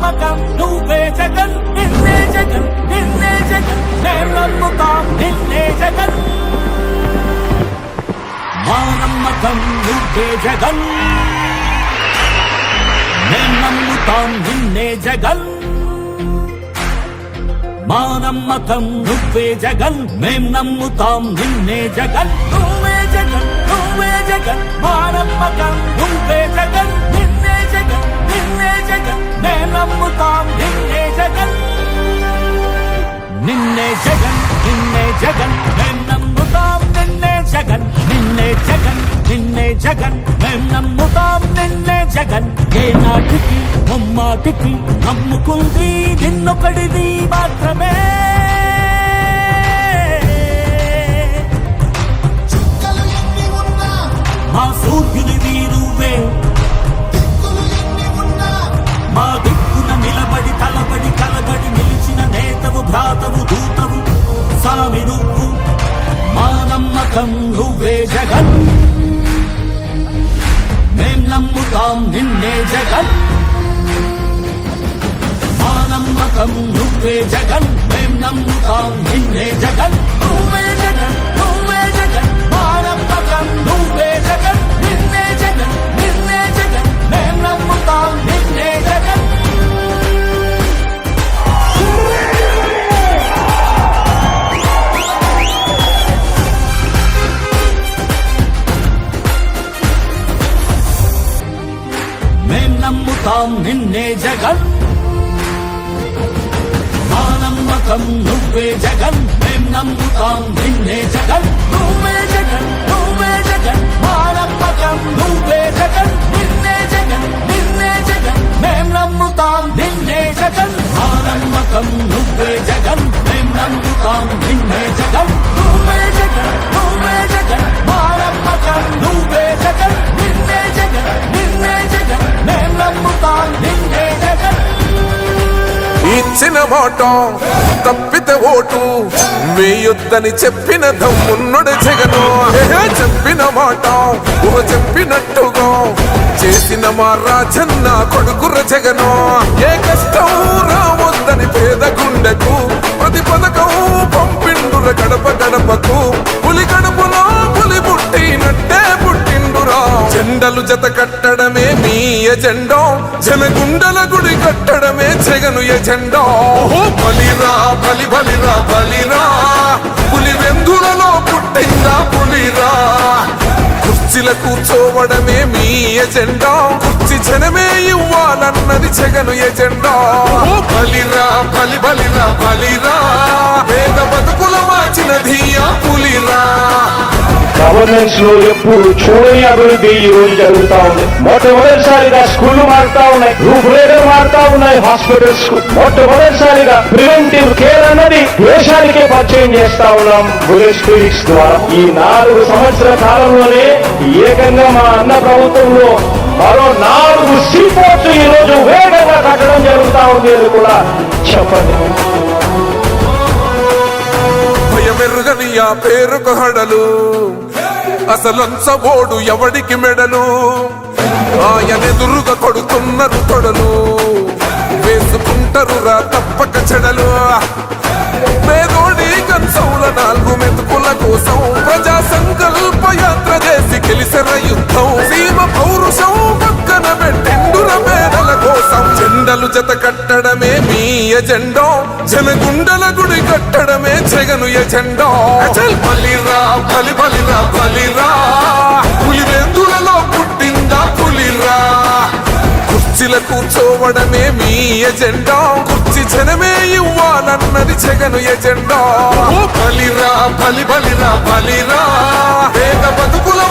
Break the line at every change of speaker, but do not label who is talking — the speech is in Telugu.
నమ్మకం నువ్వే జగన్ నిన్నే జగన్ నిన్నే జగన్ మేం నమ్ముతాం నిన్నే జగన్ మా నమ్మకం నువ్వే జగన్ మేం నమ్ముతాం నిన్నే జగన్ మా నమ్మకం నువ్వే జగన్ మేం నమ్ముతాం నిన్నే జగన్ నువ్వే జగన్ నువ్వే జగన్ మా నమ్మకం నువ్వే జగన్ నిన్నే జగన్ నిన్నే జగన్ మేం నమ్ముతాం నిన్నే జగన్ నిన్నే జగన్ నిన్నే జగన్ మేం నమ్ముతాం నిన్నే జగన్ నిన్నే జగన్ నిన్నే జగన్ మేం నమ్ముతాం నిన్నే జగన్ ఏ నాటికి నమ్మాటికి నమ్ముకుంది నిన్నొకడిది మాత్రమే మా సూర్యుని వీరువే మా దిక్కున నిలబడి తలబడి కలబడి నిలిచిన నేతవు భ్రాతవు దూతవు సామి నువ్వు మా నమ్మకం నువ్వే జగన్ మేం నమ్ముతాం నిన్నే జగన్ మా నమ్మకం నువ్వే జగన్ మేం నమ్ముతాం నిన్నే జగన్ నువ్వే జగన్ నువ్వే జగన్ మా నమ్మకం నువ్వే జగన్ నిన్నే జగన్ నిన్నే జగన్ మేం నమ్ముతాం నిన్నే జగన్ మేం నమ్ముతాం నిన్నే జగన్ మా నమ్మకం నువ్వే జగన్ మేం నమ్ముతాం నిన్నే జగన్ నువ్వే జగన్ నువ్వే జగన్ మా నమ్మకం నువ్వే జగన్ నిన్నే జగన్ నిన్నే జగన్ మేం నమ్ముతాం నిన్నే జగన్ మా నమ్మకం నువ్వే జగన్ మేం నమ్ముతాం నిన్నే జగన్ నువ్వే జగన్ నువ్వే జగన్ మా నమ్మకం నువ్వే జగన్ నిన్నే జగన్ నిన్నే జగన్ మేం నమ్ముతాం నిన్నే జగన్
ఇచ్చిన మాట తప్పితే ఓటు వేయొద్దని చెప్పిన దమ్మున్నడు జగను చెప్పిన మాట చెప్పినట్టుగా చేసిన మా రాజన్న కొడుకుర జగను ఏ కష్టం రావద్దని పేద గుండెకు ప్రతి పథకం పంపిండుర గడప గడపకు పులి గడపలో పులి పుట్టినట్టే పుట్టిండురా జెండలు జత కట్టడమే మీ ఎజెండా జనగుండల గుడి కట్టడమే జగను ఎజెండా బలిరా బలి బలిరా బలిరా పులి వెందులలో పుట్టిందా పులిరా కుర్చీల కూర్చోవడమే మీ ఎజెండా కుర్చీ జనమే ఇవ్వాలన్నది జగను ఎజెండా బలిరా బలి బలిరా బలిరా పేద బతుకుల మార్చినది ఆ పులిరా
గవర్నెన్స్ లో ఎప్పుడు చూడని అభివృద్ధి ఈ రోజు జరుగుతా ఉంది. మొట్టమొదటిసారిగా స్కూళ్లు మారుతా ఉన్నాయి, రూపురేఖలు మారుతా ఉన్నాయి. హాస్పిటల్స్ మొట్టమొదటిసారిగా ప్రివెంటివ్ కేర్ అన్నది దేశానికే పరిచయం చేస్తా ఉన్నాం బుల్లెట్ క్లినిక్స్ ద్వారా. ఈ 4 సంవత్సరాల కాలంలోనే ఏకంగా మా అన్న ప్రభుత్వంలో మరో 4 సీపోర్ట్స్ ఈ రోజు వేగంగా కట్టడం జరుగుతా ఉంది అని కూడా చెప్పండి.
భయమెరుగని ఆ పేరుకు హడలు అసలంచబోడు ఎవడికి మెడలు ఆయనెదురుగా కొడుతున్నారు తొడలు వేసుకుంటారు రా తప్పక చెడలు పేదోడి కంచౌల 4 మెతుకుల కోసం ప్రజా సంకల్ప యాత్ర చేసి గెలిసిన యుద్ధం సీమ పౌరుషం పక్కన పెట్టిండుర పేదల కోసం జెండలు జత కట్టడమే మీ ఎజెండా జనగుండల గుడి కట్టడమే జగను ఎజెండా బలిరా బలి బలిరా బలిరా పులి వెందులలో పుట్టిందా పులిరా కుర్చీల కూర్చోవడమే మీ ఎజెండా కుర్చీ జనమే ఇవ్వాలన్నది జగను ఎజెండా బలిరా బలి బలిరా బలిరా పేద బతుకుల